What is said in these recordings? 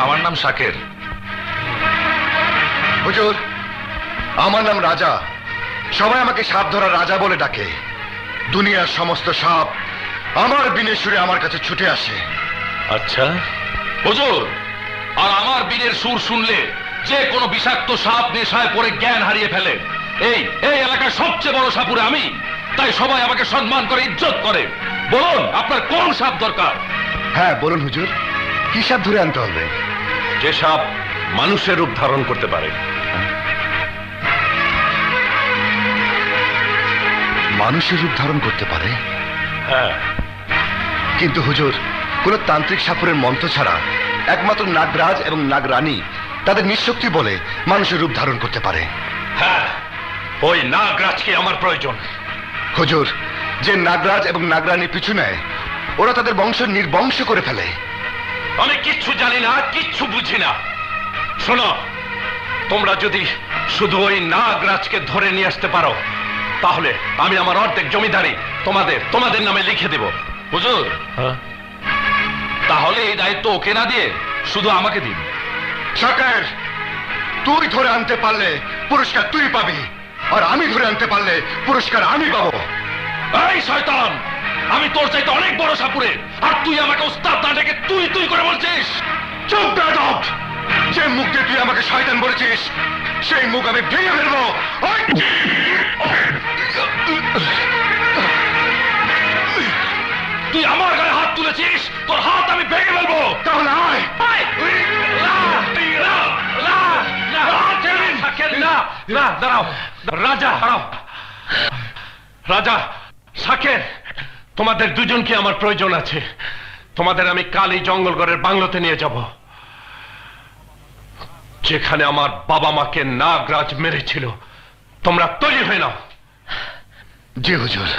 আমার নাম শাকের। হুজুর, আমার নাম রাজা। সবাই আমাকে সাপ ধরা রাজা বলে ডাকে। দুনিয়ার সমস্ত সাপ আমার বিনে সুরে আমার কাছে ছুটে আসে। আচ্ছা হুজুর, আর আমার বীরের সুর শুনলে যে কোনো বিষাক্ত সাপ নেশায় পড়ে জ্ঞান হারিয়ে ফেলে। এই এই এলাকার সবচেয়ে বড় সাপুরে আমি, তাই সবাই আমাকে সম্মান করে, ইজ্জত করে। বলুন আপনার কোন সাপ দরকার? হ্যাঁ বলুন হুজুর, কি সাপ ধরে আনতে হবে? যে সাপ মানুষের রূপ ধারণ করতে পারে। মানুষের রূপ ধারণ করতে পারে? হ্যাঁ। কিন্তু হুজুর, কোন তান্ত্রিক সাপুরের মন্ত্র ছাড়া একমাত্র নাগরাজ এবং নাগরানী তাদের নিঃশক্তি বলে মানুষের রূপ ধারণ করতে পারে। হ্যাঁ, ওই নাগরাজকে আমার প্রয়োজন। হুজুর, যে নাগরাজ এবং নাগরানী পিছু নেয়, ওরা তাদের বংশ নির্বংশ করে ফেলে। আমি কিচ্ছু জানি না, কিচ্ছু বুঝি না। শোনো, তোমরা যদি শুধু ওই নাগরাজকে ধরে নিয়ে আসতে পারো, তাহলে আমি আমার অর্ধেক জমিদারি তোমাদের নামে লিখে দেব। হুজুর, তাহলে এই দায়িত্ব ওকে না দিয়ে শুধু আমাকে দিন। সরকার, তুই ধরে আনতে পারলে পুরস্কার তুই পাবি, আর আমি ধরে আনতে পারলে পুরস্কার আমি পাবো। এই শয়তান, আমি তোর চাইতে অনেক বড় সাপুরে, আর তুই আমাকে ওস্তাদ না ডেকে তুই তুই করে বলছিস? চুপ বেয়াদব! যে মুখ দিয়ে তুই আমাকে শয়তান বলেছিস, সেই মুখ আমি ভেঙে ফেলবো। তুই আমার গায়ে হাত তুলেছিস, তোর হাত আমি ভেঙে ফেলবো। তাহলে আয়। দাঁড়াও রাজা, দাঁড়াও রাজা। শাকের, তোমাদের দুজনকে আমার প্রয়োজন আছে। তোমাদের আমি কাল এই জঙ্গলগড়ের বাংলোতে নিয়ে যাব, যেখানে আমার বাবা মাকে নাগরাজ মেরেছিল। তোমরা তৈরি হয়ে নাও। জি হুজুর।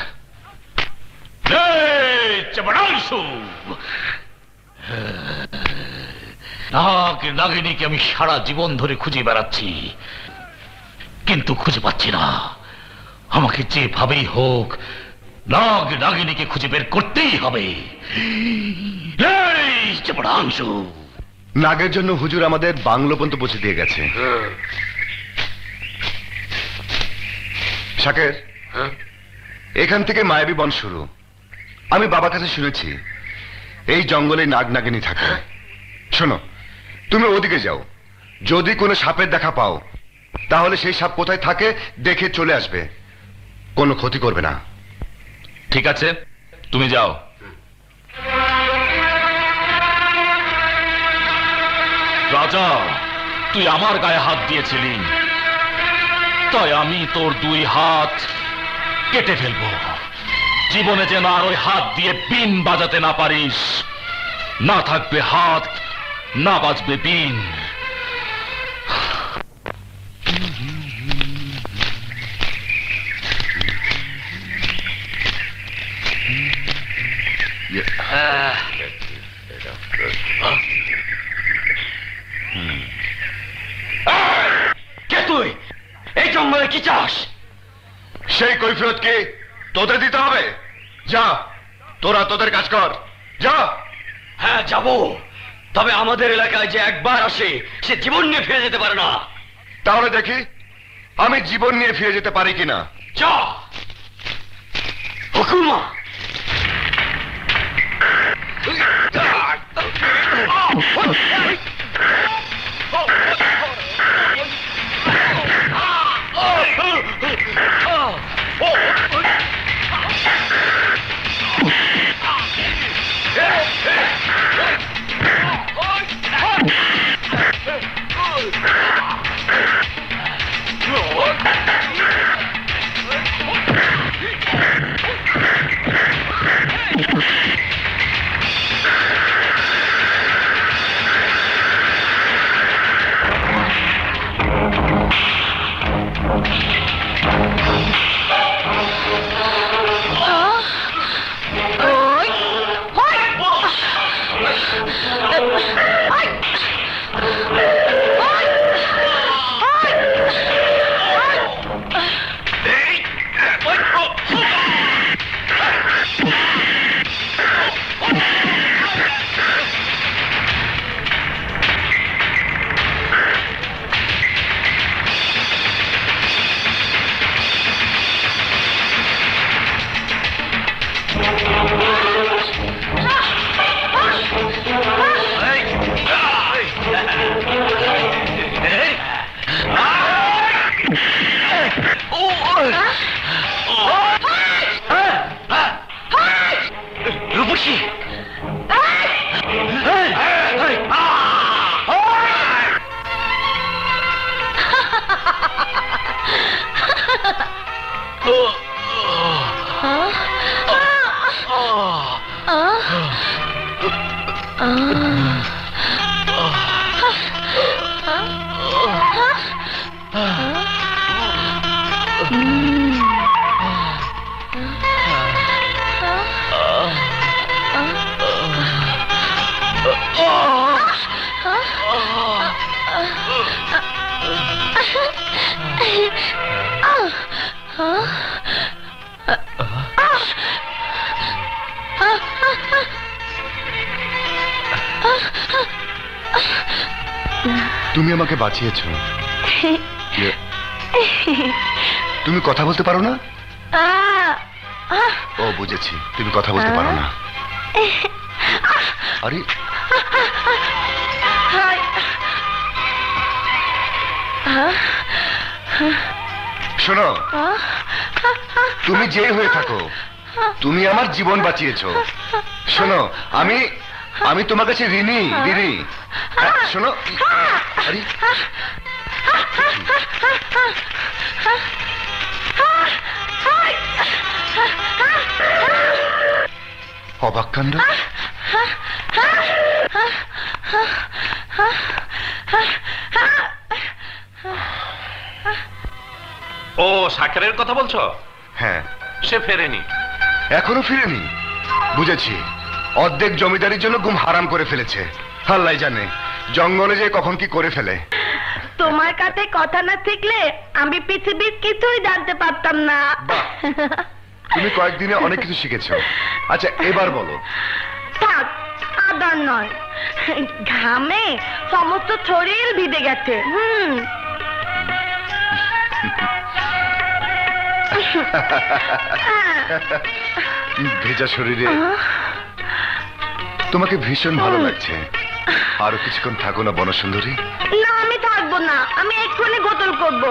নাগিনীকে আমি সারা জীবন ধরে খুঁজে বেড়াচ্ছি, কিন্তু খুঁজে পাচ্ছি না। আমাকে যেভাবেই হোক নাগিনীকে খুঁজে বের করতেই হবে। নাগের জন্য হুজুর আমাদের বাংলো পর্যন্ত পৌঁছে দিয়ে গেছে। শাকের, এখান থেকে মায়াবী বন শুরু। আমি বাবার কাছে শুনেছি এই জঙ্গলে নাগ নাগিনী থাকে। শোনো, তুমি ওদিকে যাও। যদি কোনো সাপের দেখা পাও, তাহলে সেই সাপ কোথায় থাকে দেখে চলে আসবে, কোনো ক্ষতি করবে না। ঠিক আছে, তুমি যাও। রাজা, তুই আমার গায়ে হাত দিয়েছিলি, তাই আমি তোর 2 হাত কেটে ফেলবো। জীবনে যেন আর ওই হাত দিয়ে বিন বাজাতে না পারিস। না থাকবে হাত, না বাজবে বিন। কে তুই? এই জঙ্গলে কি চাস? সেই কৈফিয়ত কি তোদের দিতে হবে? যা, তোরা তোদের কাজ কর, যা। হ্যাঁ যাব, তবে আমাদের এলাকায় যে একবার আসে সে জীবন নিয়ে ফিরে যেতে পারে না। তাহলে দেখি আমি জীবন নিয়ে ফিরে যেতে পারি কিনা। যা। হুকুমা। তুমি আমাকে বাঁচিয়েছো। তুমি কথা বলতে পারো না? ও বুঝেছি, তুমি কথা বলতে পারো না। আরে শোনো, তুমি যে হয়ে থাকো, তুমি আমার জীবন বাঁচিয়েছো। শোনো, আমি তোমার কাছে ঋণী দিদি। শোনো, আরে অবাক কাণ্ড। ও সাকেরের কথা বলছো? হ্যাঁ। সে ফেরেনি। এখনো ফিরেনি? বুঝেছি, অর্ধেক জমিদারির জন্য গুম হারাম করে ফেলেছে। আল্লাহ জানে জঙ্গলে যে কখন কি করে ফেলে। তোমার কাছে কথা না থাকলে আমি পৃথিবীর কিছুই জানতে পারতাম না। তুমি কয়েকদিনে অনেক কিছু শিখেছো। আচ্ছা এবার বলো। থাক, আদার নয়, ঘামে সমস্ত শরীর ভিজে গেছে। ভেজা শরীরে তোমাকে ভীষণ ভালো লাগছে। আরো কিছুক্ষণ থাকো না বনসুন্দরী? না, আমি থাকবো না, আমি এক্ষুনি গোসল করবো।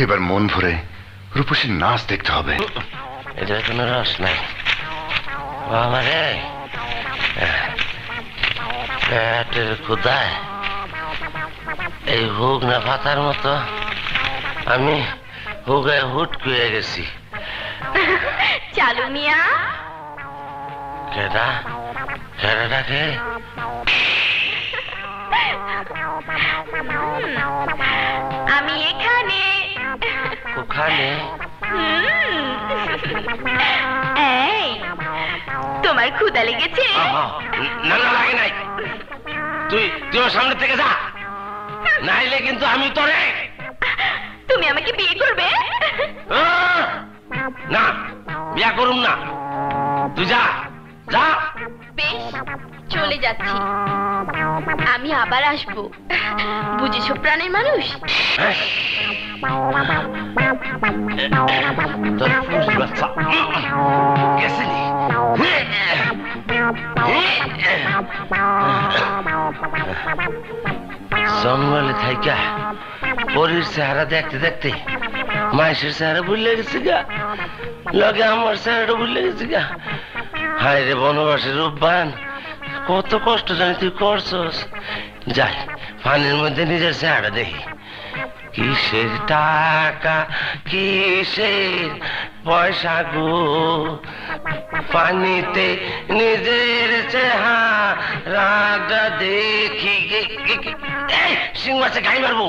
এবার মন ভরে রূপসীর নাচ দেখতে হবে। এটার কোনো রস নাই বাবা রে, পেটের ক্ষুদায় এই হুক না পাতার মতো আমি হুগায় হুট করে গেছি। চালু মিয়া। কেডা কেডা ডাকে? আমি এখানে। ওখানে? এই, তোমার ক্ষুধা লেগেছে? না না, লাগে নাই। তুই ওর সামনে থেকে যা, নাইলে কিন্তু আমি তোরে। তুমি আমাকে বিয়ে করবে? না, বিয়া করুম না। তুই যা যা। বেশ, চলে যাচ্ছি, আমি আবার আসবো, বুঝেছো প্রাণের মানুষ? তোর পুরুষ বাচ্চা গেছিলি। জঙ্গলে থাইকা পরীর চেহারা দেখতে দেখতে মাইসের চেহারা ভুলে গেছি গা, লগে আমার চেহারাটা ভুলে গেছি গা। হায় রে বনবাসের রূপবান, কত কষ্ট জানি তুই করছস। যাই পানির মধ্যে নিজের চেহারা দেখি। কিসের টাকা কিসের পয়সা গো, পানিতে নিজের চেহারাটা দেখি। সিং মাছে গাই মারবো।